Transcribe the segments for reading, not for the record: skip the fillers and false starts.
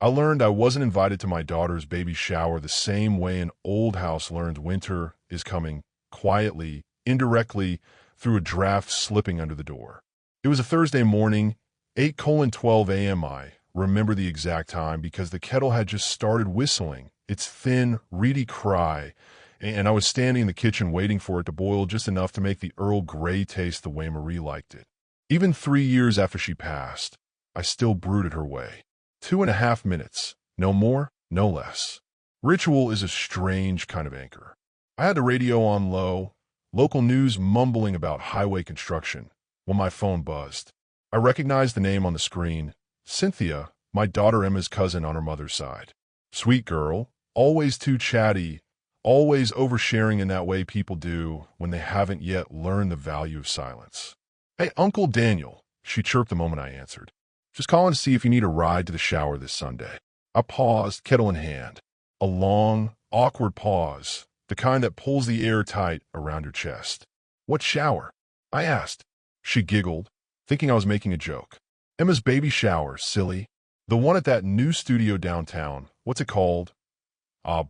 I learned I wasn't invited to my daughter's baby shower the same way an old house learns winter is coming, quietly, indirectly, through a draft slipping under the door. It was a Thursday morning, 8:12 a.m. I remember the exact time because the kettle had just started whistling, its thin, reedy cry, and I was standing in the kitchen waiting for it to boil just enough to make the Earl Grey taste the way Marie liked it. Even 3 years after she passed, I still brewed it her way. 2.5 minutes, no more, no less. Ritual is a strange kind of anchor. I had the radio on low, local news mumbling about highway construction, when my phone buzzed. I recognized the name on the screen, Cynthia, my daughter Emma's cousin on her mother's side. Sweet girl, always too chatty, always oversharing in that way people do when they haven't yet learned the value of silence. Hey, Uncle Daniel, she chirped the moment I answered. Just calling to see if you need a ride to the shower this Sunday. I paused, kettle in hand. A long, awkward pause, the kind that pulls the air tight around your chest. What shower? I asked. She giggled, thinking I was making a joke. Emma's baby shower, silly. The one at that new studio downtown. What's it called?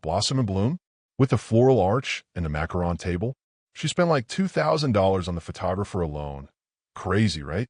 Blossom and Bloom? With the floral arch and the macaron table? She spent like $2,000 on the photographer alone. Crazy, right?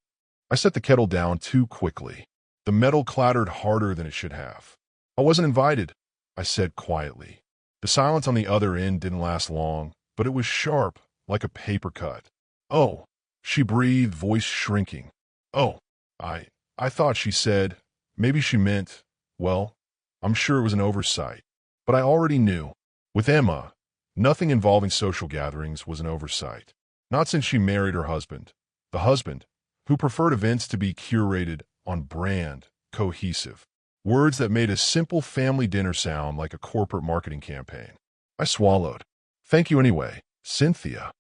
I set the kettle down too quickly. The metal clattered harder than it should have. I wasn't invited, I said quietly. The silence on the other end didn't last long, but it was sharp, like a paper cut. Oh, she breathed, voice shrinking. Oh, I thought she said, maybe she meant, well, I'm sure it was an oversight. But I already knew. With Emma, nothing involving social gatherings was an oversight. Not since she married her husband. The husband, who preferred events to be curated, on brand, cohesive. Words that made a simple family dinner sound like a corporate marketing campaign. I swallowed. Thank you anyway, Cynthia.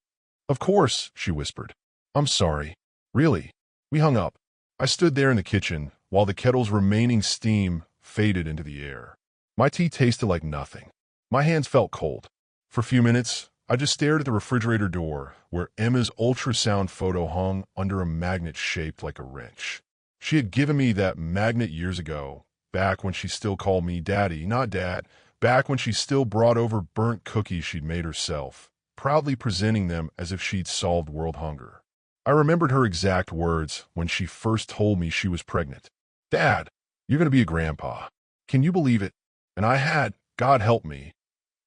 Of course, she whispered. I'm sorry. Really. We hung up. I stood there in the kitchen while the kettle's remaining steam faded into the air. My tea tasted like nothing. My hands felt cold. For a few minutes, I just stared at the refrigerator door where Emma's ultrasound photo hung under a magnet shaped like a wrench. She had given me that magnet years ago, back when she still called me Daddy, not Dad, back when she still brought over burnt cookies she'd made herself, proudly presenting them as if she'd solved world hunger. I remembered her exact words when she first told me she was pregnant. Dad, you're going to be a grandpa. Can you believe it? And I had, God help me,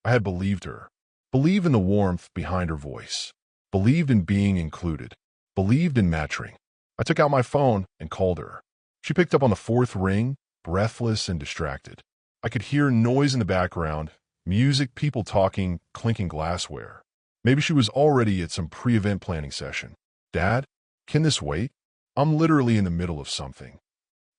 I had believed her. Believed in the warmth behind her voice. Believed in being included. Believed in matching. I took out my phone and called her. She picked up on the fourth ring, breathless and distracted. I could hear noise in the background, music, people talking, clinking glassware. Maybe she was already at some pre-event planning session. Dad, can this wait? I'm literally in the middle of something.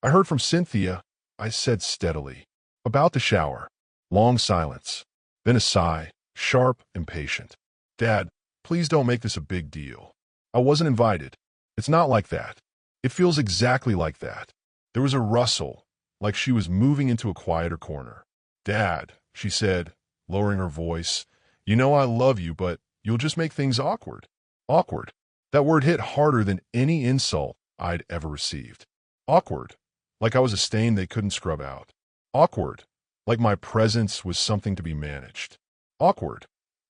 I heard from Cynthia, I said steadily. About the shower. Long silence. Then a sigh, sharp and patient. Dad, please don't make this a big deal. I wasn't invited. It's not like that. It feels exactly like that. There was a rustle, like she was moving into a quieter corner. Dad, she said, lowering her voice, you know I love you, but you'll just make things awkward. Awkward. That word hit harder than any insult I'd ever received. Awkward, like I was a stain they couldn't scrub out. Awkward, like my presence was something to be managed. Awkward,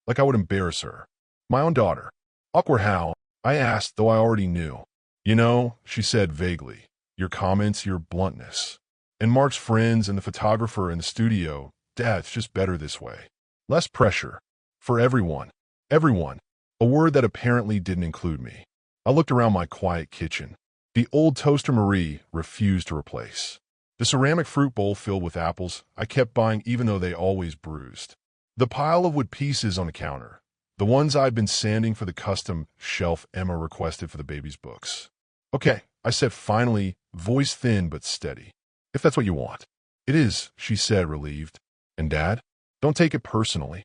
like I would embarrass her. My own daughter. Awkward how? I asked, though I already knew. You know, she said vaguely, your comments, your bluntness. And Mark's friends and the photographer in the studio, Dad, it's just better this way. Less pressure. For everyone. Everyone. A word that apparently didn't include me. I looked around my quiet kitchen. The old toaster Marie refused to replace. The ceramic fruit bowl filled with apples I kept buying even though they always bruised. The pile of wood pieces on the counter. The ones I'd been sanding for the custom shelf Emma requested for the baby's books. Okay, I said finally, voice thin but steady. If that's what you want. It is, she said, relieved. And Dad? Don't take it personally.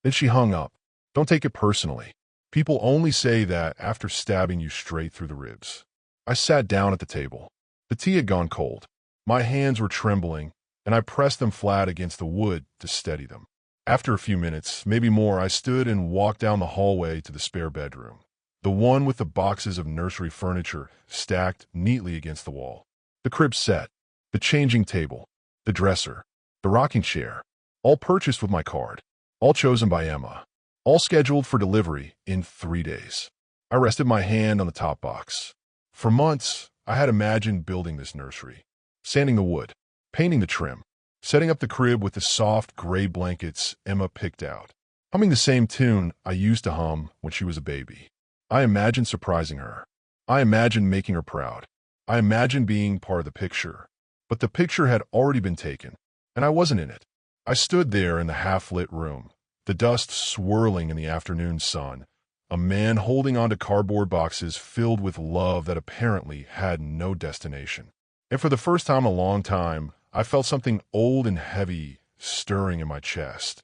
Then she hung up. Don't take it personally. People only say that after stabbing you straight through the ribs. I sat down at the table. The tea had gone cold. My hands were trembling, and I pressed them flat against the wood to steady them. After a few minutes, maybe more, I stood and walked down the hallway to the spare bedroom. The one with the boxes of nursery furniture stacked neatly against the wall. The crib set. The changing table. the dresser, the rocking chair, all purchased with my card, all chosen by Emma, all scheduled for delivery in 3 days. I rested my hand on the top box. For months, I had imagined building this nursery, sanding the wood, painting the trim, setting up the crib with the soft gray blankets Emma picked out, humming the same tune I used to hum when she was a baby. I imagined surprising her. I imagined making her proud. I imagined being part of the picture. But the picture had already been taken, and I wasn't in it. I stood there in the half-lit room, the dust swirling in the afternoon sun, a man holding onto cardboard boxes filled with love that apparently had no destination. And for the first time in a long time, I felt something old and heavy stirring in my chest.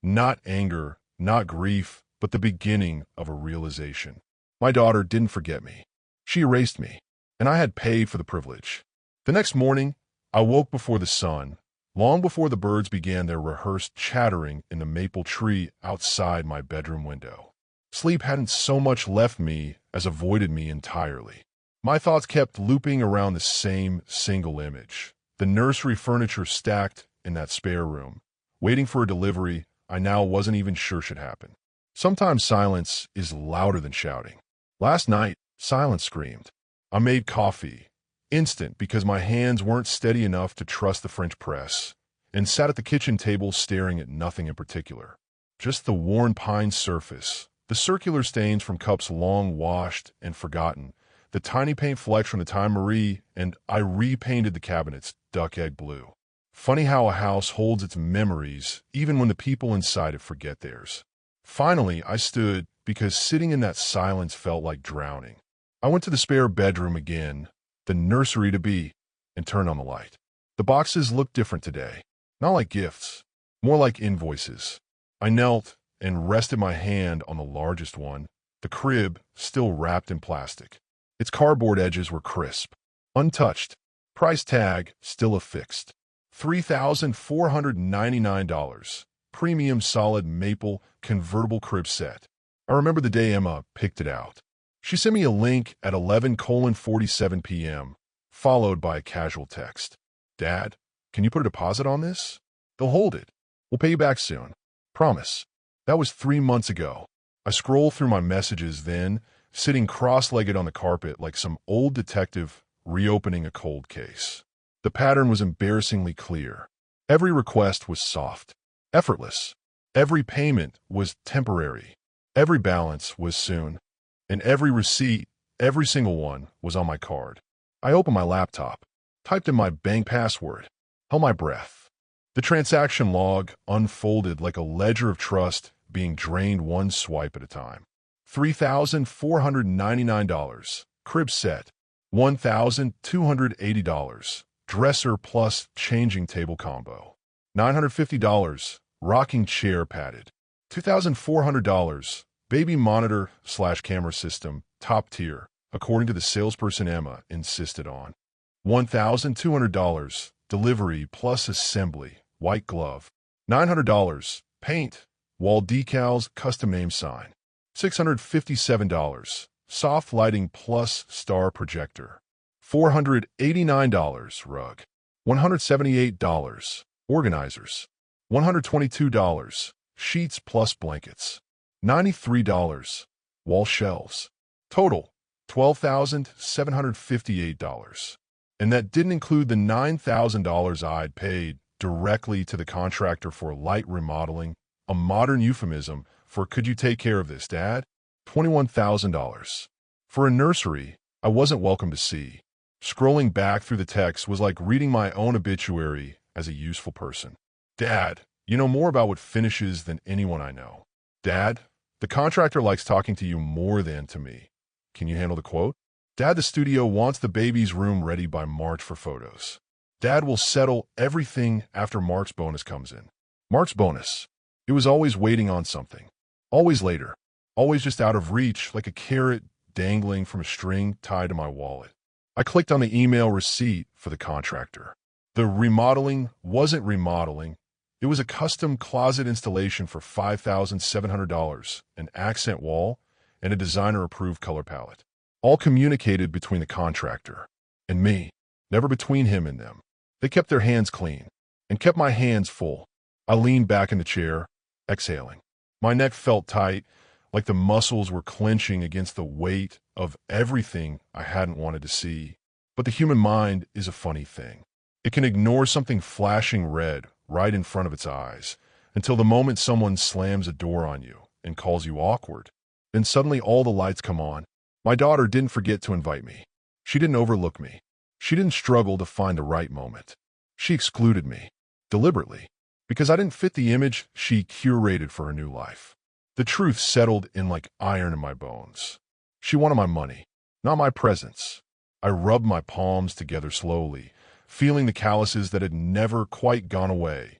Not anger, not grief, but the beginning of a realization. My daughter didn't forget me. She erased me, and I had paid for the privilege. The next morning, I woke before the sun, long before the birds began their rehearsed chattering in the maple tree outside my bedroom window. Sleep hadn't so much left me as avoided me entirely. My thoughts kept looping around the same single image, the nursery furniture stacked in that spare room, waiting for a delivery I now wasn't even sure should happen. Sometimes silence is louder than shouting. Last night, silence screamed. I made coffee, instant because my hands weren't steady enough to trust the French press, and sat at the kitchen table staring at nothing in particular. Just the worn pine surface, the circular stains from cups long washed and forgotten, the tiny paint flecks from the time Marie and I repainted the cabinets duck egg blue. Funny how a house holds its memories even when the people inside it forget theirs. Finally, I stood because sitting in that silence felt like drowning. I went to the spare bedroom again, the nursery to be, and turned on the light. The boxes looked different today. Not like gifts, more like invoices. I knelt and rested my hand on the largest one, the crib still wrapped in plastic. Its cardboard edges were crisp, untouched, price tag still affixed. $3,499, premium solid maple convertible crib set. I remember the day Emma picked it out. She sent me a link at 11:47 p.m., followed by a casual text. Dad, can you put a deposit on this? They'll hold it. We'll pay you back soon. Promise. That was 3 months ago. I scrolled through my messages then, sitting cross-legged on the carpet like some old detective reopening a cold case. The pattern was embarrassingly clear. Every request was soft, effortless. Every payment was temporary. Every balance was soon. And every receipt, every single one, was on my card. I opened my laptop, typed in my bank password, held my breath. The transaction log unfolded like a ledger of trust being drained one swipe at a time. $3,499, crib set. $1,280, dresser plus changing table combo. $950, rocking chair padded. $2,400, baby monitor/camera system, top tier, according to the salesperson Emma insisted on. $1,200, delivery plus assembly, white glove. $900, paint, wall decals, custom name sign. $657, soft lighting plus star projector. $489, rug. $178, organizers. $122, sheets plus blankets. $93, wall shelves. Total, $12,758. And that didn't include the $9,000 I'd paid directly to the contractor for light remodeling, a modern euphemism for "could you take care of this, Dad?" $21,000. For a nursery, I wasn't welcome to see. Scrolling back through the text was like reading my own obituary as a useful person. Dad, you know more about what finishes than anyone I know. Dad, the contractor likes talking to you more than to me. Can you handle the quote? Dad, the studio wants the baby's room ready by March for photos. Dad will settle everything after Mark's bonus comes in. Mark's bonus. It was always waiting on something. Always later. Always just out of reach, like a carrot dangling from a string tied to my wallet. I clicked on the email receipt for the contractor. The remodeling wasn't remodeling. It was a custom closet installation for $5,700, an accent wall, and a designer-approved color palette. All communicated between the contractor and me, never between him and them. They kept their hands clean. and kept my hands full. I leaned back in the chair, exhaling. My neck felt tight, like the muscles were clenching against the weight of everything I hadn't wanted to see. But the human mind is a funny thing. It can ignore something flashing red right in front of its eyes until the moment someone slams a door on you and calls you awkward. Then suddenly all the lights come on. My daughter didn't forget to invite me. She didn't overlook me. She didn't struggle to find the right moment. She excluded me, deliberately, because I didn't fit the image she curated for her new life. The truth settled in like iron in my bones. She wanted my money, not my presence. I rubbed my palms together slowly, feeling the calluses that had never quite gone away,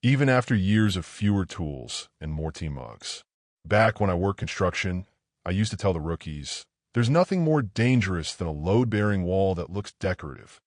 even after years of fewer tools and more tea mugs. Back when I worked construction, I used to tell the rookies, there's nothing more dangerous than a load-bearing wall that looks decorative.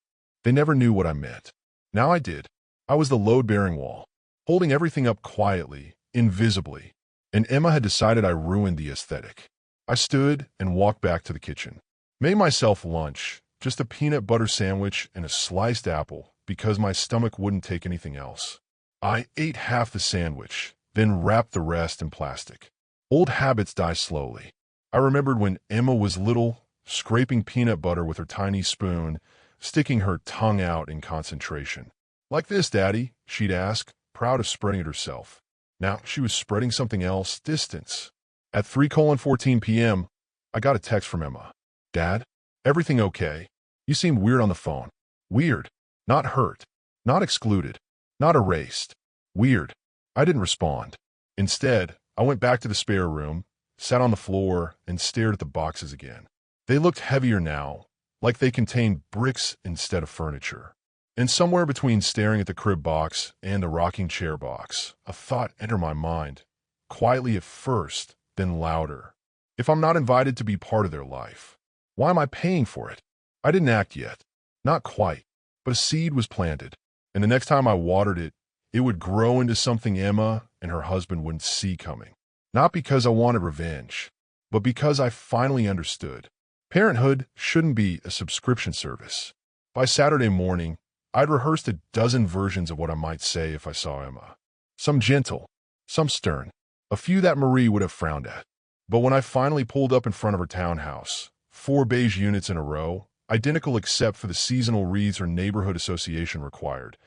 They never knew what I meant. Now I did. I was the load-bearing wall, holding everything up quietly, invisibly, and Emma had decided I ruined the aesthetic. I stood and walked back to the kitchen. Made myself lunch, just a peanut butter sandwich and a sliced apple, because my stomach wouldn't take anything else. I ate half the sandwich, then wrapped the rest in plastic. Old habits die slowly. I remembered when Emma was little, scraping peanut butter with her tiny spoon, sticking her tongue out in concentration. Like this, Daddy, she'd ask, proud of spreading it herself. Now she was spreading something else, distance. At 3:14 p.m., I got a text from Emma. Dad, everything okay? You seemed weird on the phone. Weird. Not hurt. Not excluded. Not erased. Weird. I didn't respond. Instead, I went back to the spare room, sat on the floor, and stared at the boxes again. They looked heavier now, like they contained bricks instead of furniture. And somewhere between staring at the crib box and the rocking chair box, a thought entered my mind, quietly at first, then louder. If I'm not invited to be part of their life, why am I paying for it? I didn't act yet. Not quite. But a seed was planted, and the next time I watered it, it would grow into something Emma and her husband wouldn't see coming. Not because I wanted revenge, but because I finally understood. Parenthood shouldn't be a subscription service. By Saturday morning, I'd rehearsed a dozen versions of what I might say if I saw Emma. Some gentle, some stern, a few that Marie would have frowned at. But when I finally pulled up in front of her townhouse, 4 beige units in a row, identical except for the seasonal wreaths her neighborhood association required,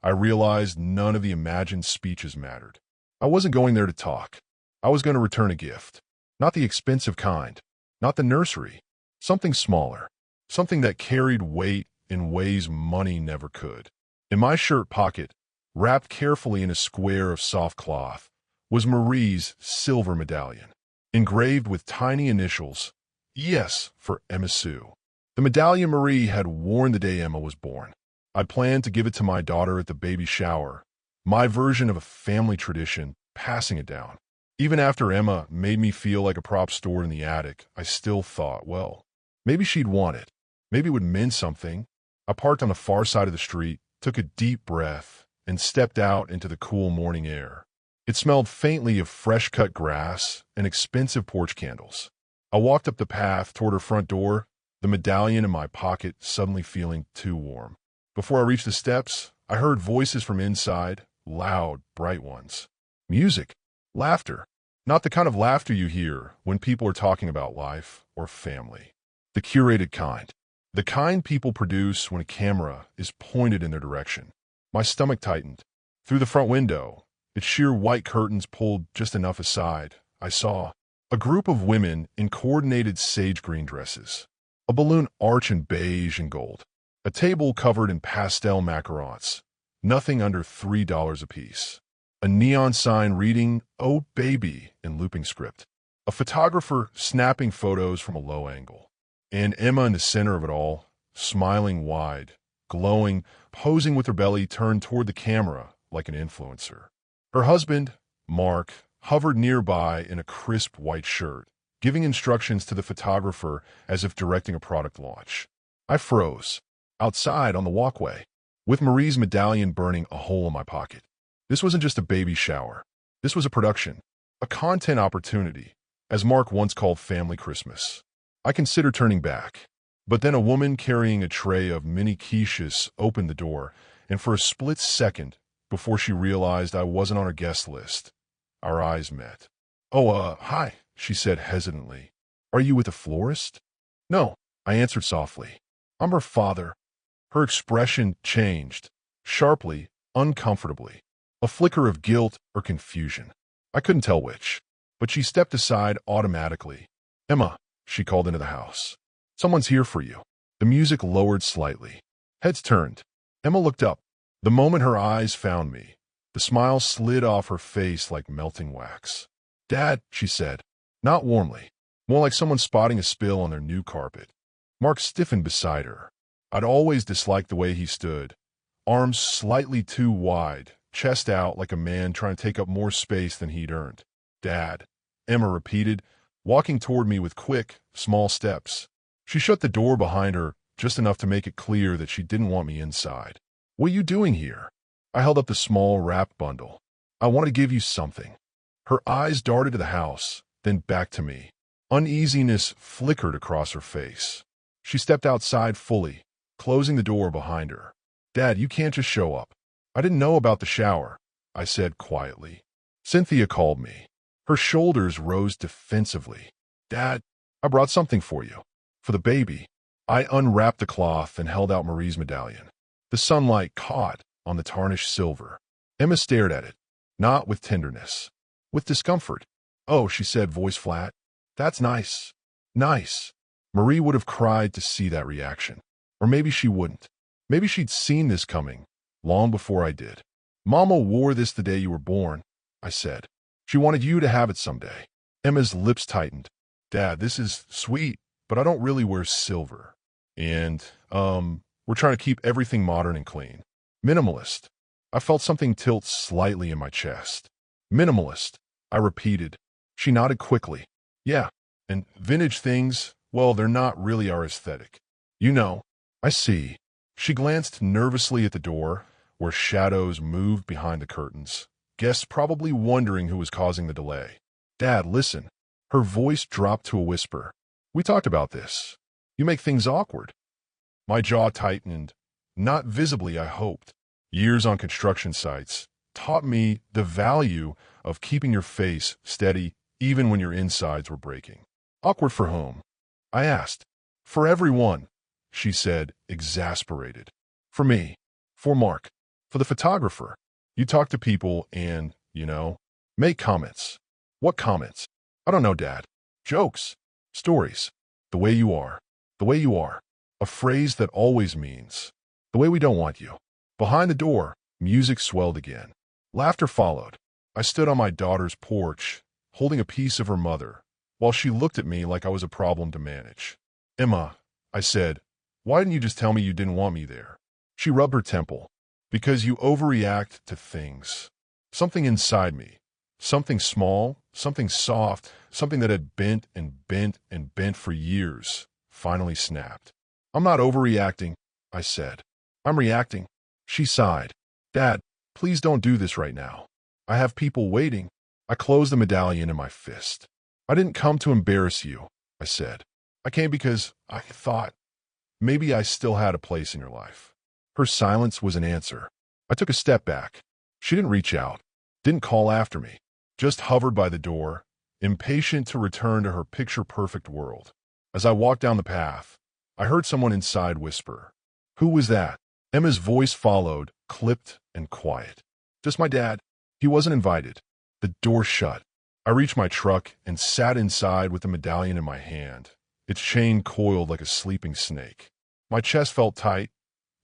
I realized none of the imagined speeches mattered. I wasn't going there to talk. I was going to return a gift. Not the expensive kind. Not the nursery. Something smaller. Something that carried weight in ways money never could. In my shirt pocket, wrapped carefully in a square of soft cloth, was Marie's silver medallion, engraved with tiny initials, yes, for Emma Sue. The medallion Marie had worn the day Emma was born. I planned to give it to my daughter at the baby shower, my version of a family tradition, passing it down. Even after Emma made me feel like a prop stored in the attic, I still thought, well, maybe she'd want it. Maybe it would mean something. I parked on the far side of the street, took a deep breath, and stepped out into the cool morning air. It smelled faintly of fresh-cut grass and expensive porch candles. I walked up the path toward her front door, the medallion in my pocket suddenly feeling too warm. Before I reached the steps, I heard voices from inside, loud, bright ones. Music. Laughter. Not the kind of laughter you hear when people are talking about life or family. The curated kind. The kind people produce when a camera is pointed in their direction. My stomach tightened. Through the front window, its sheer white curtains pulled just enough aside, I saw a group of women in coordinated sage green dresses, a balloon arch in beige and gold, a table covered in pastel macarons, nothing under $3 apiece, a neon sign reading, "Oh Baby," in looping script, a photographer snapping photos from a low angle, and Emma in the center of it all, smiling wide, glowing, posing with her belly turned toward the camera like an influencer. Her husband, Mark, hovered nearby in a crisp white shirt, giving instructions to the photographer as if directing a product launch. I froze, outside on the walkway, with Marie's medallion burning a hole in my pocket. This wasn't just a baby shower. This was a production, a content opportunity, as Mark once called family Christmas. I considered turning back, but then a woman carrying a tray of mini quiches opened the door, and for a split second, before she realized I wasn't on her guest list. Our eyes met. "Oh, hi," she said hesitantly. "Are you with the florist?" "No," I answered softly. "I'm her father." Her expression changed, sharply, uncomfortably. A flicker of guilt or confusion. I couldn't tell which. But she stepped aside automatically. "Emma," she called into the house. "Someone's here for you." The music lowered slightly. Heads turned. Emma looked up. The moment her eyes found me, the smile slid off her face like melting wax. "Dad," she said, not warmly, more like someone spotting a spill on their new carpet. Mark stiffened beside her. I'd always disliked the way he stood, arms slightly too wide, chest out like a man trying to take up more space than he'd earned. "Dad," Emma repeated, walking toward me with quick, small steps. She shut the door behind her just enough to make it clear that she didn't want me inside. "What are you doing here?" I held up the small wrapped bundle. "I want to give you something." Her eyes darted to the house, then back to me. Uneasiness flickered across her face. She stepped outside fully, closing the door behind her. "Dad, you can't just show up." "I didn't know about the shower," I said quietly. Cynthia called me. Her shoulders rose defensively. "Dad, I brought something for you. For the baby." I unwrapped the cloth and held out Marie's medallion. The sunlight caught on the tarnished silver. Emma stared at it, not with tenderness, with discomfort. "Oh," she said, voice flat. "That's nice." Nice. Marie would have cried to see that reaction. Or maybe she wouldn't. Maybe she'd seen this coming, long before I did. "Mama wore this the day you were born," I said. "She wanted you to have it someday." Emma's lips tightened. "Dad, this is sweet, but I don't really wear silver. And, we're trying to keep everything modern and clean. Minimalist." I felt something tilt slightly in my chest. "Minimalist," I repeated. She nodded quickly. "Yeah, and vintage things, well, they're not really our aesthetic. You know." "I see." She glanced nervously at the door, where shadows moved behind the curtains. Guests probably wondering who was causing the delay. "Dad, listen." Her voice dropped to a whisper. "We talked about this. You make things awkward." My jaw tightened. Not visibly, I hoped. Years on construction sites taught me the value of keeping your face steady even when your insides were breaking. "Awkward for whom?" I asked. "For everyone," she said, exasperated. "For me. For Mark. For the photographer. You talk to people and, make comments." "What comments?" "I don't know, Dad. Jokes. Stories. The way you are. The way you are." A phrase that always means, the way we don't want you. Behind the door, music swelled again. Laughter followed. I stood on my daughter's porch, holding a piece of her mother, while she looked at me like I was a problem to manage. "Emma," I said, "why didn't you just tell me you didn't want me there?" She rubbed her temple. "Because you overreact to things." Something inside me, something small, something soft, something that had bent and bent and bent for years, finally snapped. "I'm not overreacting," I said. "I'm reacting." She sighed. "Dad, please don't do this right now. I have people waiting." I closed the medallion in my fist. "I didn't come to embarrass you," I said. "I came because I thought maybe I still had a place in your life." Her silence was an answer. I took a step back. She didn't reach out, didn't call after me, just hovered by the door, impatient to return to her picture-perfect world. As I walked down the path, I heard someone inside whisper, "Who was that?" Emma's voice followed, clipped and quiet. "Just my dad. He wasn't invited." The door shut. I reached my truck and sat inside with the medallion in my hand, its chain coiled like a sleeping snake. My chest felt tight,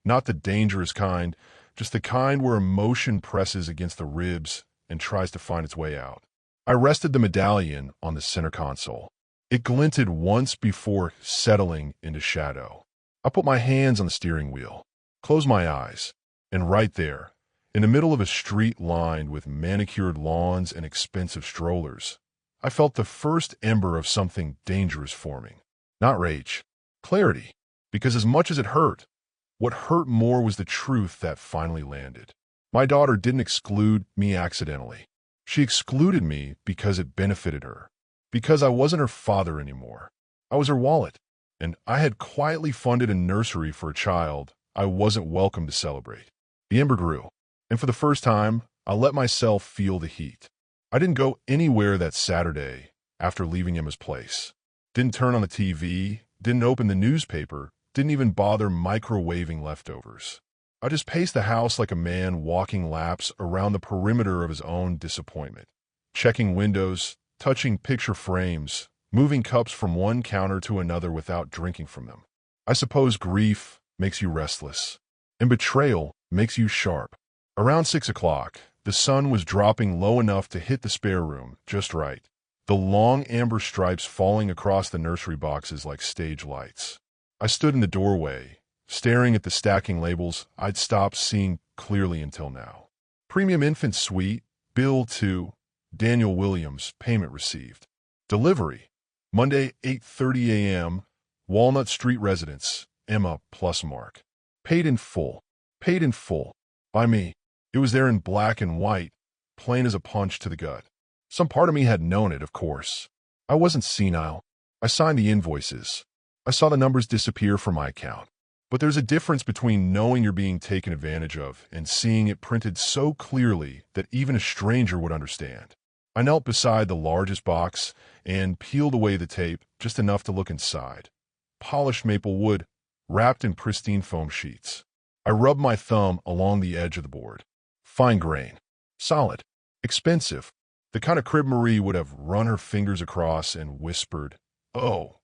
not the dangerous kind, just the kind where emotion presses against the ribs and tries to find its way out. I rested the medallion on the center console. It glinted once before settling into shadow. I put my hands on the steering wheel, closed my eyes, and right there, in the middle of a street lined with manicured lawns and expensive strollers, I felt the first ember of something dangerous forming. Not rage, clarity, because as much as it hurt, what hurt more was the truth that finally landed. My daughter didn't exclude me accidentally. She excluded me because it benefited her. Because I wasn't her father anymore. I was her wallet, and I had quietly funded a nursery for a child I wasn't welcome to celebrate. The ember grew, And for the first time, I let myself feel the heat. I didn't go anywhere that Saturday after leaving Emma's place. Didn't turn on the TV, didn't open the newspaper, didn't even bother microwaving leftovers. I just paced the house like a man walking laps around the perimeter of his own disappointment, checking windows, touching picture frames, moving cups from one counter to another without drinking from them. I suppose grief makes you restless, and betrayal makes you sharp. Around 6 o'clock, the sun was dropping low enough to hit the spare room just right, the long amber stripes falling across the nursery boxes like stage lights. I stood in the doorway, staring at the stacking labels I'd stopped seeing clearly until now. Premium infant suite, bill to Daniel Williams, payment received. Delivery, Monday 8:30 a.m., Walnut Street residence, Emma plus Mark. Paid in full. Paid in full. By me. It was there in black and white, plain as a punch to the gut. Some part of me had known it, of course. I wasn't senile. I signed the invoices. I saw the numbers disappear from my account. But there's a difference between knowing you're being taken advantage of and seeing it printed so clearly that even a stranger would understand. I knelt beside the largest box and peeled away the tape just enough to look inside. Polished maple wood, wrapped in pristine foam sheets. I rubbed my thumb along the edge of the board. Fine grain. Solid. Expensive. The kind of crib Marie would have run her fingers across and whispered, "Oh,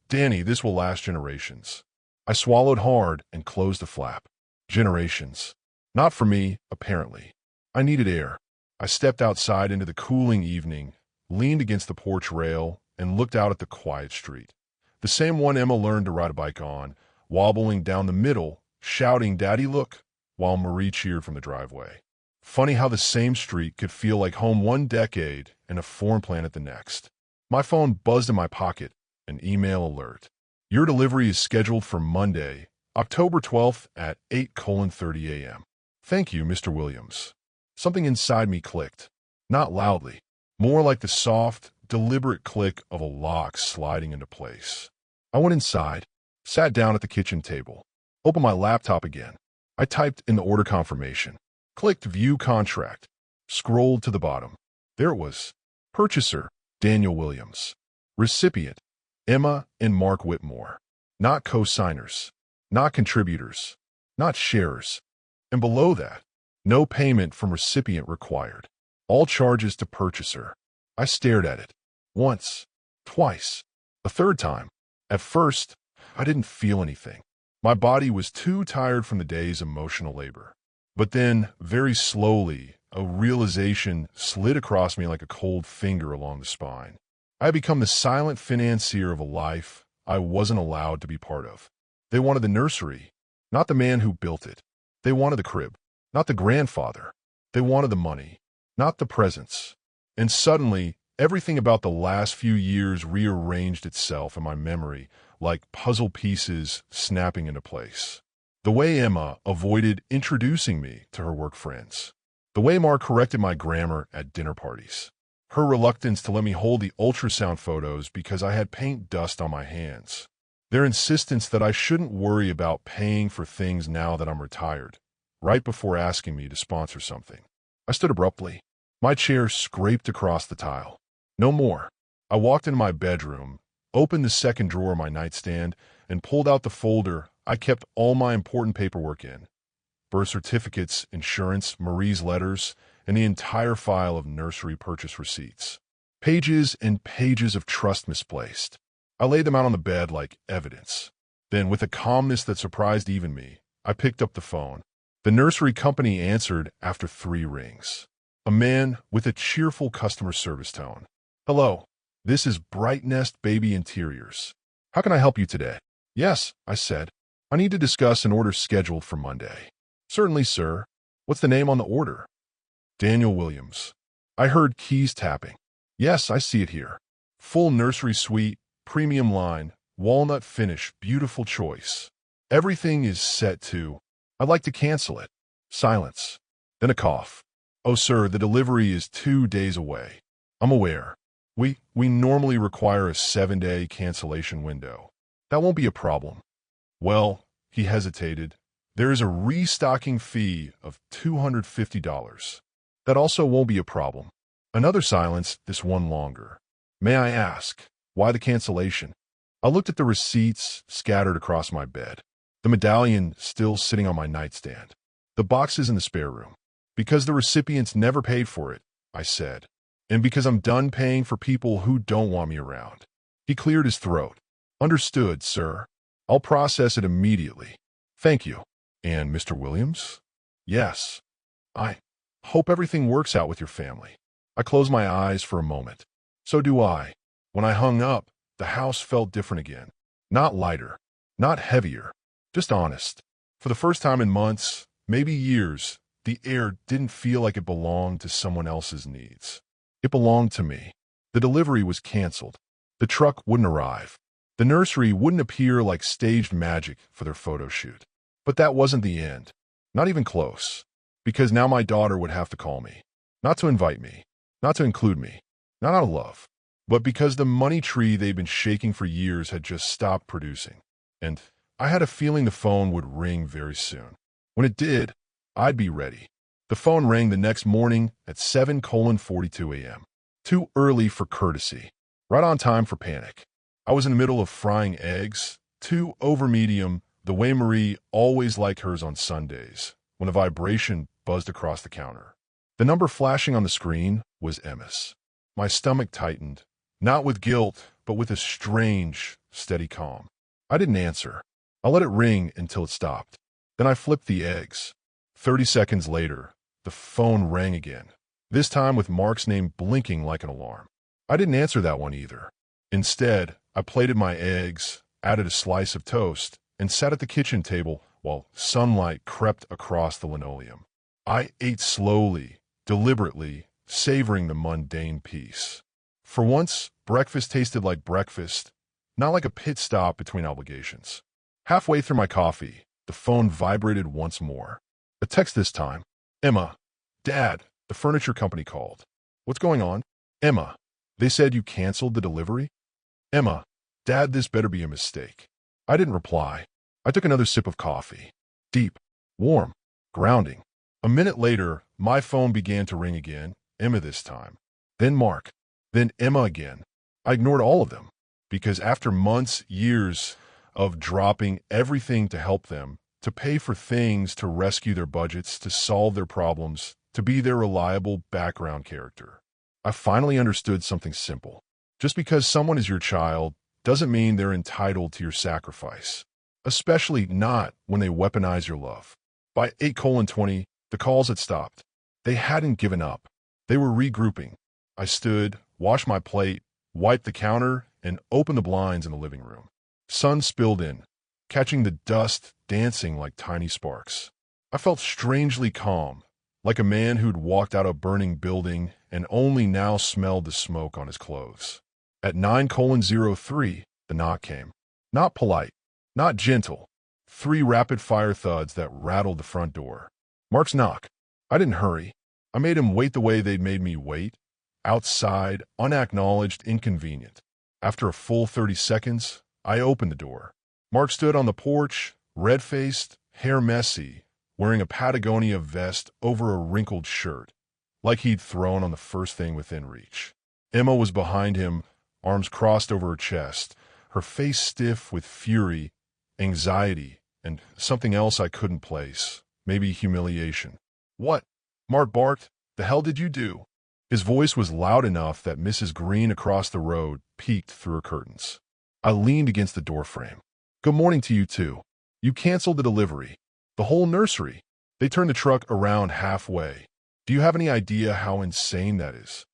Danny, this will last generations." I swallowed hard and closed the flap. Generations. Not for me, apparently. I needed air. I stepped outside into the cooling evening, leaned against the porch rail, and looked out at the quiet street. The same one Emma learned to ride a bike on, wobbling down the middle, shouting, "Daddy, look," while Marie cheered from the driveway. Funny how the same street could feel like home one decade and a foreign planet the next. My phone buzzed in my pocket, an email alert. Your delivery is scheduled for Monday, October 12th at 8:30 a.m. Thank you, Mr. Williams. Something inside me clicked. Not loudly, more like the soft, deliberate click of a lock sliding into place. I went inside, sat down at the kitchen table, opened my laptop again. I typed in the order confirmation, clicked View Contract, scrolled to the bottom. There it was. Purchaser, Daniel Williams. Recipient, Emma and Mark Whitmore. Not co-signers, not contributors, not sharers. And below that, no payment from recipient required. All charges to purchaser. I stared at it. Once, twice, a third time. At first, I didn't feel anything. My body was too tired from the day's emotional labor. But then, very slowly, a realization slid across me like a cold finger along the spine. I had become the silent financier of a life I wasn't allowed to be part of. They wanted the nursery, not the man who built it. They wanted the crib, not the grandfather. They wanted the money, not the presents. And suddenly, everything about the last few years rearranged itself in my memory like puzzle pieces snapping into place. The way Emma avoided introducing me to her work friends. The way Mark corrected my grammar at dinner parties. Her reluctance to let me hold the ultrasound photos because I had paint dust on my hands. Their insistence that I shouldn't worry about paying for things now that I'm retired, right before asking me to sponsor something. I stood abruptly. My chair scraped across the tile. No more. I walked into my bedroom, opened the second drawer of my nightstand, and pulled out the folder I kept all my important paperwork in. Birth certificates, insurance, Marie's letters, and the entire file of nursery purchase receipts. Pages and pages of trust misplaced. I laid them out on the bed like evidence. Then, with a calmness that surprised even me, I picked up the phone. The nursery company answered after 3 rings. A man with a cheerful customer service tone. "Hello, this is Bright Nest Baby Interiors. How can I help you today?" "Yes," I said. "I need to discuss an order scheduled for Monday." "Certainly, sir. What's the name on the order?" "Daniel Williams." I heard keys tapping. "Yes, I see it here. Full nursery suite, premium line, walnut finish, beautiful choice. Everything is set to. I'd like to cancel it." Silence. Then a cough. "Oh, sir, the delivery is 2 days away." "I'm aware. We normally require a 7-day cancellation window. That won't be a problem." "Well," he hesitated, There is a restocking fee of $250. That also won't be a problem. Another silence, this one longer. May I ask, why the cancellation? I looked at the receipts scattered across my bed. The medallion still sitting on my nightstand. The boxes in the spare room. Because the recipients never paid for it, I said. And because I'm done paying for people who don't want me around. He cleared his throat. Understood, sir. I'll process it immediately. Thank you. And Mr. Williams? Yes. I hope everything works out with your family. I closed my eyes for a moment. So do I. When I hung up, the house felt different again. Not lighter. Not heavier. Just honest. For the first time in months, maybe years, the air didn't feel like it belonged to someone else's needs. It belonged to me. The delivery was canceled. The truck wouldn't arrive. The nursery wouldn't appear like staged magic for their photo shoot. But that wasn't the end. Not even close. Because now my daughter would have to call me. Not to invite me. Not to include me. Not out of love. But because the money tree they'd been shaking for years had just stopped producing. And I had a feeling the phone would ring very soon. When it did, I'd be ready. The phone rang the next morning at 7:42 a.m. Too early for courtesy. Right on time for panic. I was in the middle of frying eggs, too over medium, the way Marie always liked hers on Sundays, when a vibration buzzed across the counter. The number flashing on the screen was Emma's. My stomach tightened, not with guilt, but with a strange, steady calm. I didn't answer. I let it ring until it stopped. Then I flipped the eggs. 30 seconds later, the phone rang again, this time with Mark's name blinking like an alarm. I didn't answer that one either. Instead, I plated my eggs, added a slice of toast, and sat at the kitchen table while sunlight crept across the linoleum. I ate slowly, deliberately, savoring the mundane piece. For once, breakfast tasted like breakfast, not like a pit stop between obligations. Halfway through my coffee, the phone vibrated once more. A text this time. Emma. Dad, the furniture company called. What's going on? Emma. They said you canceled the delivery? Emma. Dad, this better be a mistake. I didn't reply. I took another sip of coffee. Deep, warm, grounding. A minute later, my phone began to ring again, Emma this time. Then Mark. Then Emma again. I ignored all of them, because after months, years of dropping everything to help them, to pay for things, to rescue their budgets, to solve their problems, to be their reliable background character, I finally understood something simple. Just because someone is your child doesn't mean they're entitled to your sacrifice, especially not when they weaponize your love. By 8:20, the calls had stopped. They hadn't given up. They were regrouping. I stood, washed my plate, wiped the counter, and opened the blinds in the living room. Sun spilled in, catching the dust dancing like tiny sparks. I felt strangely calm, like a man who'd walked out a burning building and only now smelled the smoke on his clothes. At 9:03, the knock came. Not polite, not gentle. 3 rapid-fire thuds that rattled the front door. Mark's knock. I didn't hurry. I made him wait the way they'd made me wait. Outside, unacknowledged, inconvenient. After a full 30 seconds, I opened the door. Mark stood on the porch, red-faced, hair messy, wearing a Patagonia vest over a wrinkled shirt, like he'd thrown on the first thing within reach. Emma was behind him, arms crossed over her chest, her face stiff with fury, anxiety, and something else I couldn't place, maybe humiliation. What? Mark barked. The hell did you do? His voice was loud enough that Mrs. Green across the road peeked through her curtains. I leaned against the doorframe. Good morning to you too. You canceled the delivery. The whole nursery. They turned the truck around halfway. Do you have any idea how insane that is?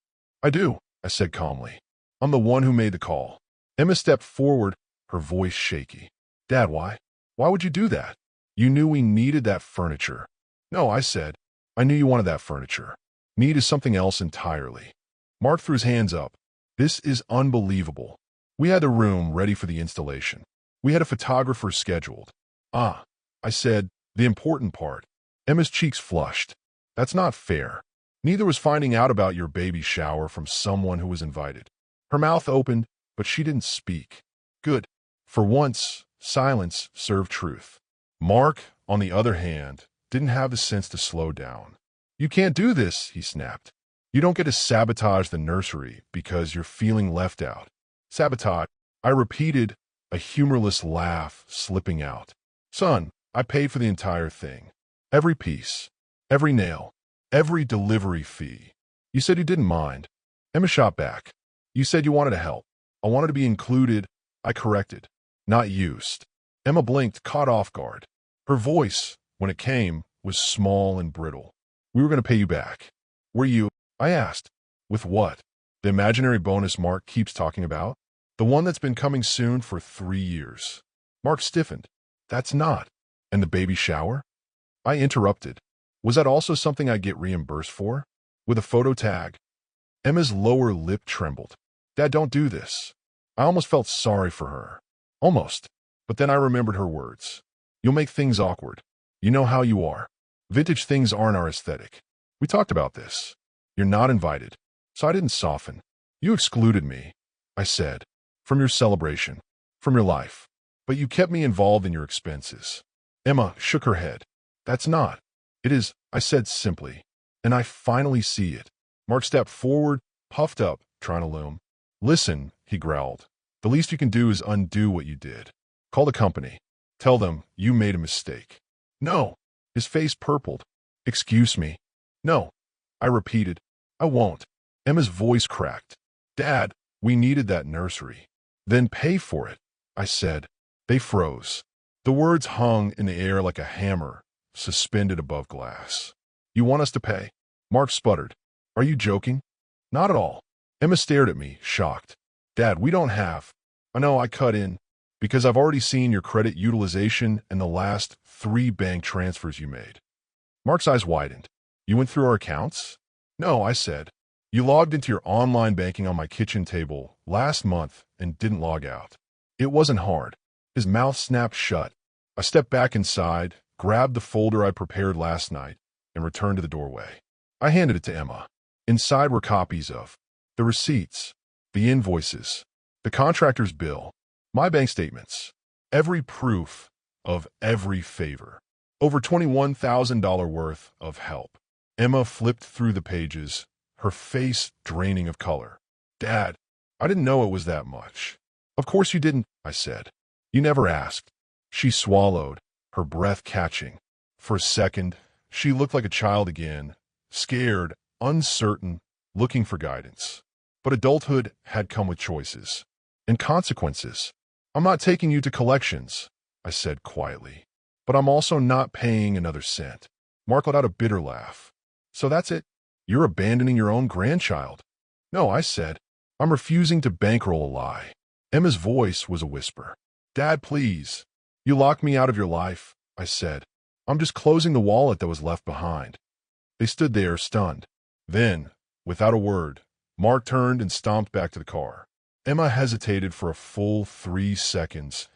I do, I said calmly. I'm the one who made the call. Emma stepped forward, her voice shaky. Dad, why? Why would you do that? You knew we needed that furniture. No, I said. I knew you wanted that furniture. Need is something else entirely. Mark threw his hands up. This is unbelievable. We had the room ready for the installation. We had a photographer scheduled. Ah, I said, the important part. Emma's cheeks flushed. That's not fair. Neither was finding out about your baby shower from someone who was invited. Her mouth opened, but she didn't speak. Good. For once, silence served truth. Mark, on the other hand, didn't have the sense to slow down. "You can't do this," he snapped. "You don't get to sabotage the nursery because you're feeling left out." "Sabotage," I repeated, a humorless laugh slipping out. "Son, I paid for the entire thing. Every piece, every nail, every delivery fee. You said you didn't mind." Emma shot back. "You said you wanted to help. I wanted to be included," I corrected. "Not used." Emma blinked, caught off guard. Her voice, when it came, was small and brittle. "We were going to pay you back." "Were you?" I asked. "With what? The imaginary bonus Mark keeps talking about? The one that's been coming soon for 3 years." Mark stiffened. "That's not." "And the baby shower?" I interrupted. "Was that also something I get reimbursed for? With a photo tag?" Emma's lower lip trembled. "Dad, don't do this." I almost felt sorry for her. Almost. But then I remembered her words. "You'll make things awkward. You know how you are. Vintage things aren't our aesthetic. We talked about this. You're not invited." So I didn't soften. "You excluded me," I said, "from your celebration, from your life. But you kept me involved in your expenses." Emma shook her head. "That's not." "It is," I said simply. "And I finally see it." Mark stepped forward, puffed up, trying to loom. "Listen," he growled. "The least you can do is undo what you did. Call the company. Tell them you made a mistake." "No." His face purpled. "Excuse me." "No." I repeated. "I won't." Emma's voice cracked. "Dad, we needed that nursery." "Then pay for it," I said. They froze. The words hung in the air like a hammer, suspended above glass. "You want us to pay?" Mark sputtered. "Are you joking?" "Not at all." Emma stared at me, shocked. "Dad, we don't have." "I know," I cut in. "Because I've already seen your credit utilization and the last 3 bank transfers you made." Mark's eyes widened. "You went through our accounts?" "No," I said. "You logged into your online banking on my kitchen table last month and didn't log out." It wasn't hard. His mouth snapped shut. I stepped back inside, grabbed the folder I prepared last night, and returned to the doorway. I handed it to Emma. Inside were copies of the receipts, the invoices, the contractor's bill, my bank statements, every proof of every favor. Over $21,000 worth of help. Emma flipped through the pages, her face draining of color. "Dad, I didn't know it was that much." "Of course you didn't," I said. "You never asked." She swallowed, her breath catching. For a second, she looked like a child again, scared, uncertain, looking for guidance. But adulthood had come with choices and consequences. "I'm not taking you to collections," I said quietly. "But I'm also not paying another cent." Mark let out a bitter laugh. "So that's it? You're abandoning your own grandchild?" "No," I said. "I'm refusing to bankroll a lie." Emma's voice was a whisper. "Dad, please. You locked me out of your life," I said. "I'm just closing the wallet that was left behind." They stood there, stunned. Then, without a word, Mark turned and stomped back to the car. Emma hesitated for a full 3 seconds,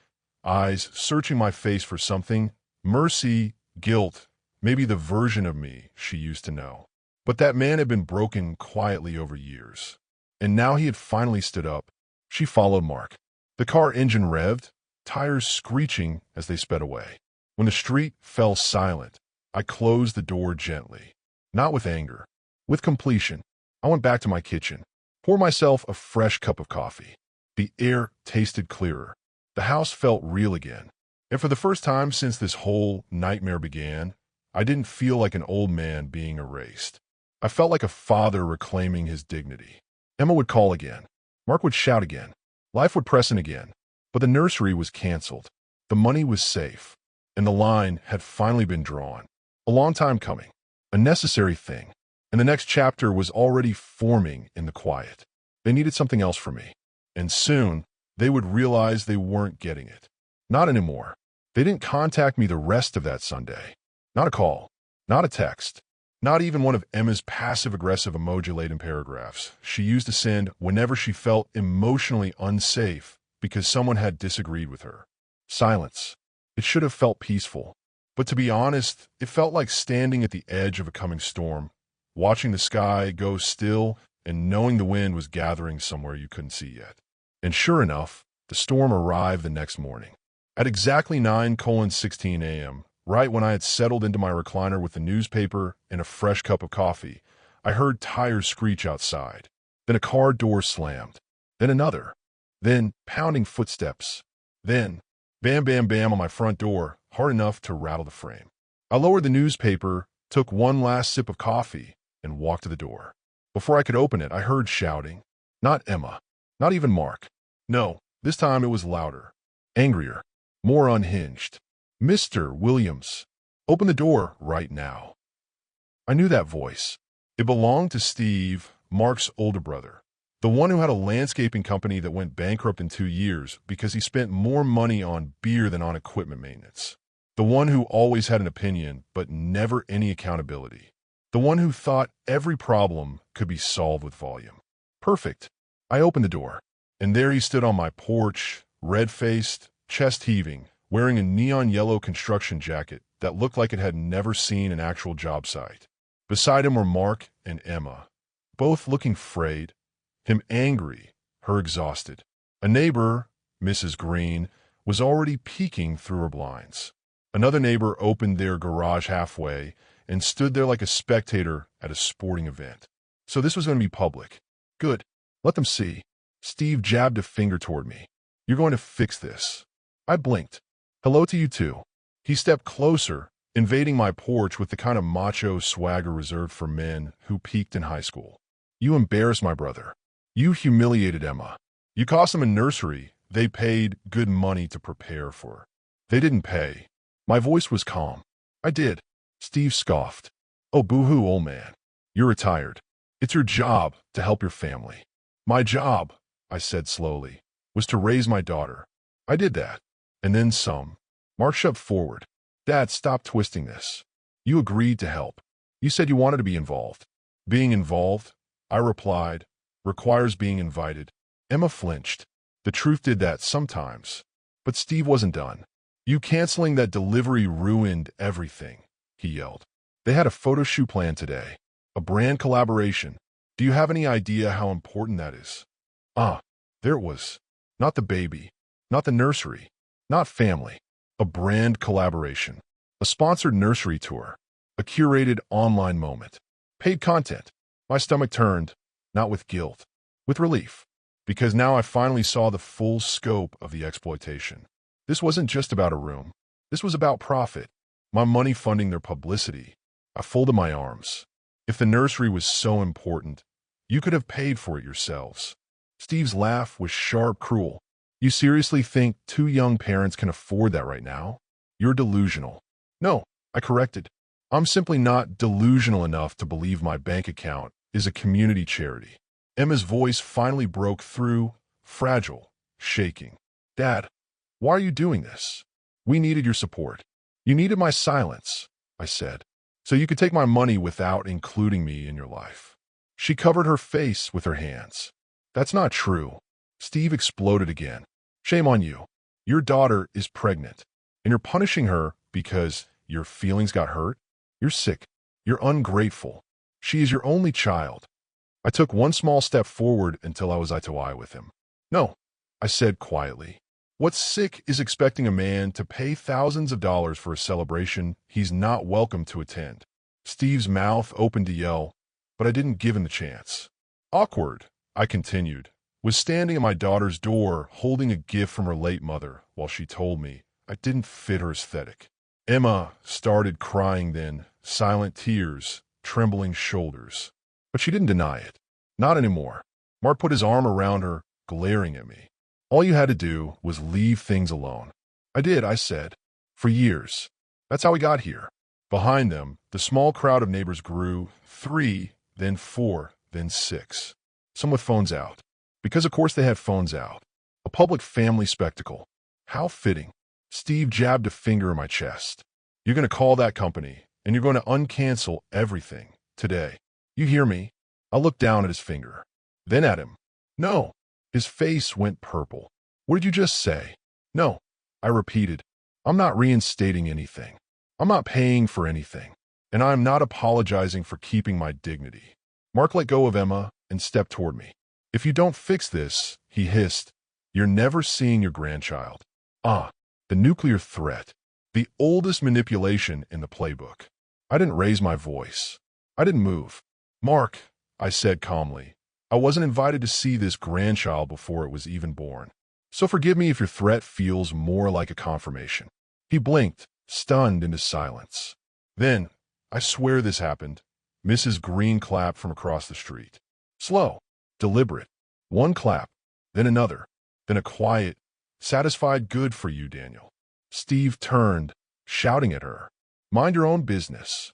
eyes searching my face for something, mercy, guilt, maybe the version of me she used to know. But that man had been broken quietly over years. And now he had finally stood up. She followed Mark. The car engine revved, tires screeching as they sped away. When the street fell silent, I closed the door gently. Not with anger, with completion. I went back to my kitchen, poured myself a fresh cup of coffee. The air tasted clearer. The house felt real again. And for the first time since this whole nightmare began, I didn't feel like an old man being erased. I felt like a father reclaiming his dignity. Emma would call again. Mark would shout again. Life would press in again. But the nursery was canceled. The money was safe. And the line had finally been drawn. A long time coming. A necessary thing. And the next chapter was already forming in the quiet. They needed something else from me. And soon, they would realize they weren't getting it. Not anymore. They didn't contact me the rest of that Sunday. Not a call. Not a text. Not even one of Emma's passive-aggressive emoji-laden paragraphs she used to send whenever she felt emotionally unsafe because someone had disagreed with her. Silence. It should have felt peaceful. But to be honest, it felt like standing at the edge of a coming storm, watching the sky go still and knowing the wind was gathering somewhere you couldn't see yet. And sure enough, the storm arrived the next morning. At exactly 9:16 a.m., right when I had settled into my recliner with the newspaper and a fresh cup of coffee, I heard tires screech outside. Then a car door slammed. Then another. Then pounding footsteps. Then bam, bam, bam on my front door, hard enough to rattle the frame. I lowered the newspaper, took one last sip of coffee, and walked to the door. Before I could open it, I heard shouting. Not Emma. Not even Mark. No, this time it was louder. Angrier. More unhinged. Mr. Williams, open the door right now. I knew that voice. It belonged to Steve, Mark's older brother, the one who had a landscaping company that went bankrupt in 2 years because he spent more money on beer than on equipment maintenance. The one who always had an opinion but never any accountability. The one who thought every problem could be solved with volume. Perfect. I opened the door, and there he stood on my porch, red-faced, chest heaving, wearing a neon yellow construction jacket that looked like it had never seen an actual job site. Beside him were Mark and Emma, both looking frayed, him angry, her exhausted. A neighbor, Mrs. Green, was already peeking through her blinds. Another neighbor opened their garage halfway and stood there like a spectator at a sporting event. So this was going to be public. Good. Let them see. Steve jabbed a finger toward me. You're going to fix this. I blinked. Hello to you too. He stepped closer, invading my porch with the kind of macho swagger reserved for men who peaked in high school. You embarrassed my brother. You humiliated Emma. You cost them a nursery they paid good money to prepare for. They didn't pay. My voice was calm. I did. Steve scoffed. Oh, boo-hoo, old man. You're retired. It's your job to help your family. My job, I said slowly, was to raise my daughter. I did that. And then some. Mark shoved forward. Dad, stop twisting this. You agreed to help. You said you wanted to be involved. Being involved, I replied, requires being invited. Emma flinched. The truth did that sometimes. But Steve wasn't done. You canceling that delivery ruined everything, he yelled. They had a photo shoot planned today. A brand collaboration. Do you have any idea how important that is? There it was. Not the baby. Not the nursery. Not family. A brand collaboration. A sponsored nursery tour. A curated online moment. Paid content. My stomach turned, not with guilt, with relief. Because now I finally saw the full scope of the exploitation. This wasn't just about a room. This was about profit. My money funding their publicity. I folded my arms. If the nursery was so important, you could have paid for it yourselves. Steve's laugh was sharp, cruel. You seriously think 2 young parents can afford that right now? You're delusional. No, I corrected. I'm simply not delusional enough to believe my bank account is a community charity. Emma's voice finally broke through, fragile, shaking. Dad, why are you doing this? We needed your support. You needed my silence, I said, so you could take my money without including me in your life. She covered her face with her hands. That's not true. Steve exploded again. Shame on you. Your daughter is pregnant, and you're punishing her because your feelings got hurt? You're sick. You're ungrateful. She is your only child. I took one small step forward until I was eye to eye with him. No, I said quietly. What's sick is expecting a man to pay thousands of dollars for a celebration he's not welcome to attend. Steve's mouth opened to yell, but I didn't give him the chance. Awkward, I continued, was standing at my daughter's door holding a gift from her late mother while she told me I didn't fit her aesthetic. Emma started crying then, silent tears, trembling shoulders. But she didn't deny it. Not anymore. Mark put his arm around her, glaring at me. All you had to do was leave things alone. I did, I said. For years. That's how we got here. Behind them, the small crowd of neighbors grew, 3, then 4, then 6. Some with phones out. Because of course they had phones out. A public family spectacle. How fitting. Steve jabbed a finger in my chest. You're going to call that company, and you're going to uncancel everything, today. You hear me? I looked down at his finger. Then at him. No. His face went purple. What did you just say? No. I repeated. I'm not reinstating anything. I'm not paying for anything. And I'm not apologizing for keeping my dignity. Mark let go of Emma and stepped toward me. If you don't fix this, he hissed, you're never seeing your grandchild. The nuclear threat. The oldest manipulation in the playbook. I didn't raise my voice. I didn't move. Mark, I said calmly, I wasn't invited to see this grandchild before it was even born. So forgive me if your threat feels more like a confirmation. He blinked, stunned into silence. Then, I swear this happened, Mrs. Green clapped from across the street. Slow, deliberate. One clap, then another, then a quiet, satisfied good for you, Daniel. Steve turned, shouting at her. Mind your own business.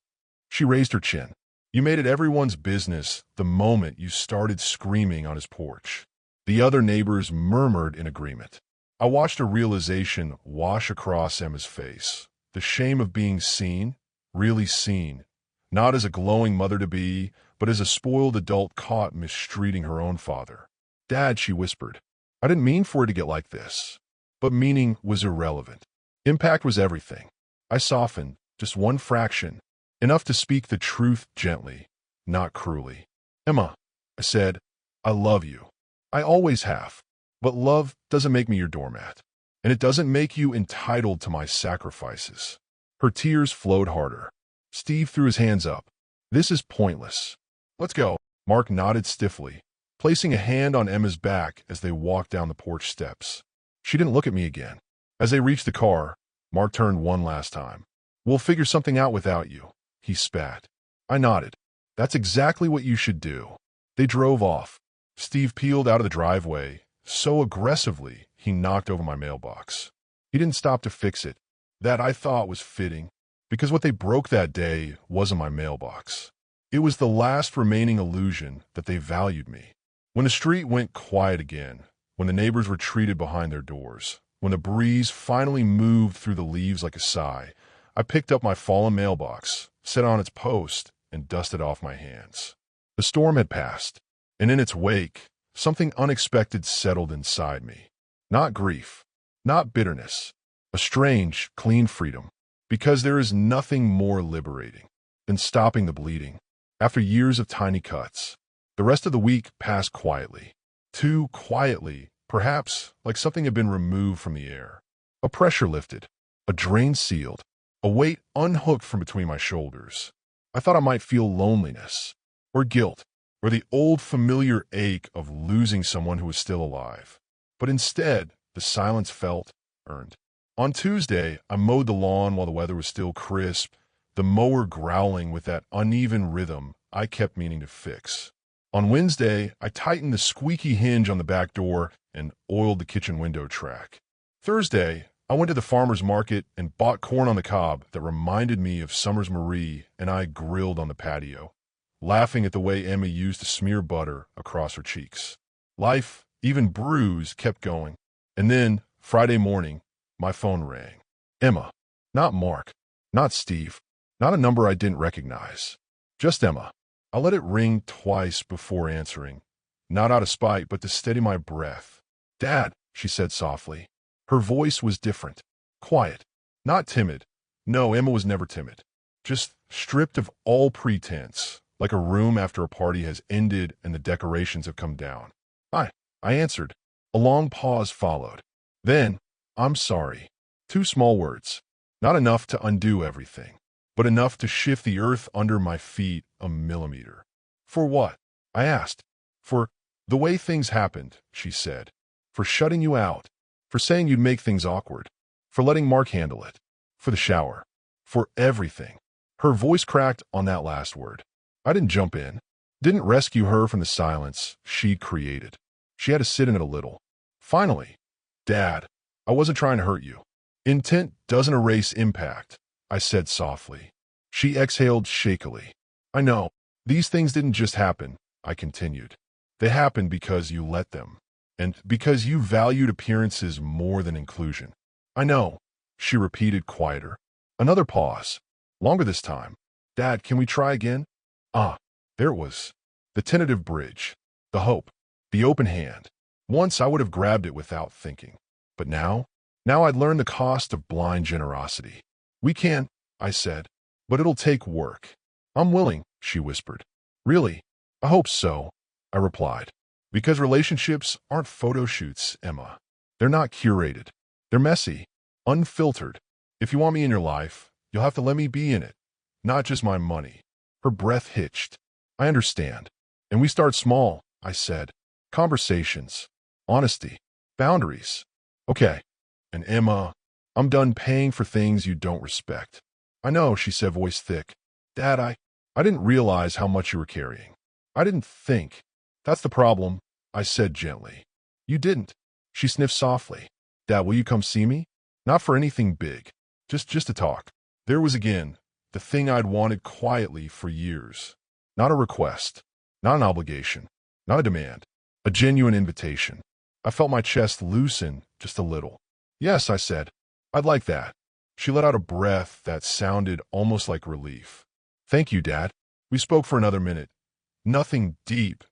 She raised her chin. You made it everyone's business the moment you started screaming on his porch. The other neighbors murmured in agreement. I watched a realization wash across Emma's face. The shame of being seen, really seen, not as a glowing mother-to-be, but as a spoiled adult caught mistreating her own father. Dad, she whispered, I didn't mean for it to get like this. But meaning was irrelevant. Impact was everything. I softened, just one fraction, enough to speak the truth gently, not cruelly. Emma, I said, I love you. I always have. But love doesn't make me your doormat. And it doesn't make you entitled to my sacrifices. Her tears flowed harder. Steve threw his hands up. This is pointless. Let's go. Mark nodded stiffly, placing a hand on Emma's back as they walked down the porch steps. She didn't look at me again. As they reached the car, Mark turned one last time. We'll figure something out without you, he spat. I nodded. That's exactly what you should do. They drove off. Steve peeled out of the driveway, so aggressively he knocked over my mailbox. He didn't stop to fix it. That I thought was fitting, because what they broke that day wasn't my mailbox. It was the last remaining illusion that they valued me. When the street went quiet again, when the neighbors retreated behind their doors, when the breeze finally moved through the leaves like a sigh, I picked up my fallen mailbox, set on its post, and dusted off my hands. The storm had passed, and in its wake, something unexpected settled inside me. Not grief, not bitterness, a strange, clean freedom, because there is nothing more liberating than stopping the bleeding. After years of tiny cuts, the rest of the week passed quietly. Too quietly, perhaps like something had been removed from the air. A pressure lifted, a drain sealed, a weight unhooked from between my shoulders. I thought I might feel loneliness, or guilt, or the old familiar ache of losing someone who was still alive. But instead, the silence felt earned. On Tuesday, I mowed the lawn while the weather was still crisp, the mower growling with that uneven rhythm I kept meaning to fix. On Wednesday, I tightened the squeaky hinge on the back door and oiled the kitchen window track. Thursday, I went to the farmer's market and bought corn on the cob that reminded me of Summers Marie and I grilled on the patio, laughing at the way Emma used to smear butter across her cheeks. Life, even bruised, kept going. And then, Friday morning, my phone rang. Emma. Not Mark. Not Steve. Not a number I didn't recognize. Just Emma. I let it ring twice before answering, not out of spite, but to steady my breath. Dad, she said softly. Her voice was different. Quiet. Not timid. No, Emma was never timid. Just stripped of all pretense, like a room after a party has ended and the decorations have come down. I answered. A long pause followed. Then, I'm sorry. 2 small words. Not enough to undo everything, but enough to shift the earth under my feet a millimeter. For what? I asked. For the way things happened, she said. For shutting you out. For saying you'd make things awkward. For letting Mark handle it. For the shower. For everything. Her voice cracked on that last word. I didn't jump in. Didn't rescue her from the silence she'd created. She had to sit in it a little. Finally, Dad, I wasn't trying to hurt you. Intent doesn't erase impact, I said softly. She exhaled shakily. I know. These things didn't just happen, I continued. They happened because you let them. And because you valued appearances more than inclusion. I know, she repeated quieter. Another pause. Longer this time. Dad, can we try again? There it was. The tentative bridge. The hope. The open hand. Once I would have grabbed it without thinking. But now I'd learned the cost of blind generosity. We can, I said. But it'll take work. I'm willing, she whispered. Really? I hope so, I replied. Because relationships aren't photo shoots, Emma. They're not curated. They're messy, unfiltered. If you want me in your life, you'll have to let me be in it, not just my money. Her breath hitched. I understand. And we start small, I said. Conversations, honesty, boundaries. Okay. And Emma, I'm done paying for things you don't respect. I know, she said, voice thick. Dad, I didn't realize how much you were carrying. I didn't think. That's the problem, I said gently. You didn't. She sniffed softly. Dad, will you come see me? Not for anything big. Just to talk. There was again, the thing I'd wanted quietly for years. Not a request. Not an obligation. Not a demand. A genuine invitation. I felt my chest loosen just a little. Yes, I said. I'd like that. She let out a breath that sounded almost like relief. Thank you, Dad. We spoke for another minute. Nothing deep.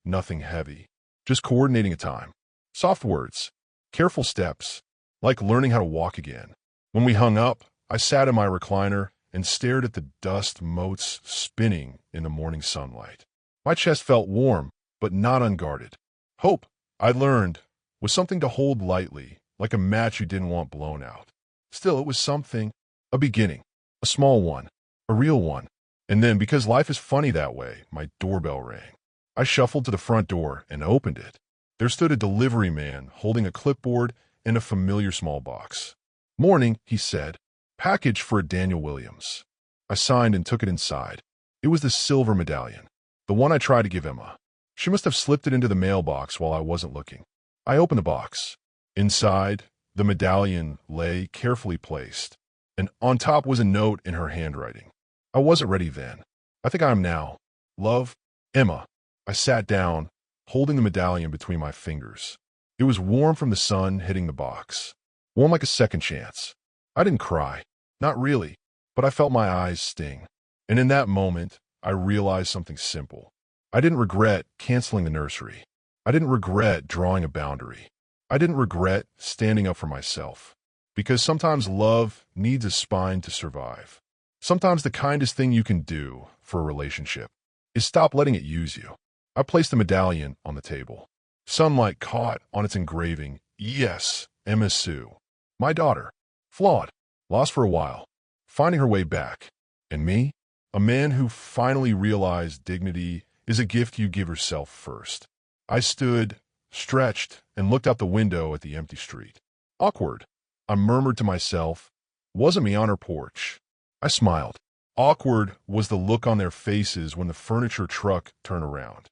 Nothing heavy. Just coordinating a time. Soft words. Careful steps. Like learning how to walk again. When we hung up, I sat in my recliner and stared at the dust motes spinning in the morning sunlight. My chest felt warm, but not unguarded. Hope, I learned, was something to hold lightly, like a match you didn't want blown out. Still, it was something, a beginning, a small one, a real one. And then, because life is funny that way, my doorbell rang. I shuffled to the front door and opened it. There stood a delivery man holding a clipboard and a familiar small box. Morning, he said. Package for a Daniel Williams. I signed and took it inside. It was the silver medallion, the one I tried to give Emma. She must have slipped it into the mailbox while I wasn't looking. I opened the box. Inside, the medallion lay carefully placed, and on top was a note in her handwriting. I wasn't ready then. I think I am now. Love, Emma. I sat down, holding the medallion between my fingers. It was warm from the sun hitting the box. Warm like a second chance. I didn't cry. Not really. But I felt my eyes sting. And in that moment, I realized something simple. I didn't regret canceling the nursery. I didn't regret drawing a boundary. I didn't regret standing up for myself. Because sometimes love needs a spine to survive. Sometimes the kindest thing you can do for a relationship is stop letting it use you. I placed the medallion on the table. Sunlight caught on its engraving. Yes, Emma Sue. My daughter. Flawed. Lost for a while. Finding her way back. And me? A man who finally realized dignity is a gift you give yourself first. I stood, stretched, and looked out the window at the empty street. Awkward. I murmured to myself. Wasn't me on her porch. I smiled. Awkward was the look on their faces when the furniture truck turned around.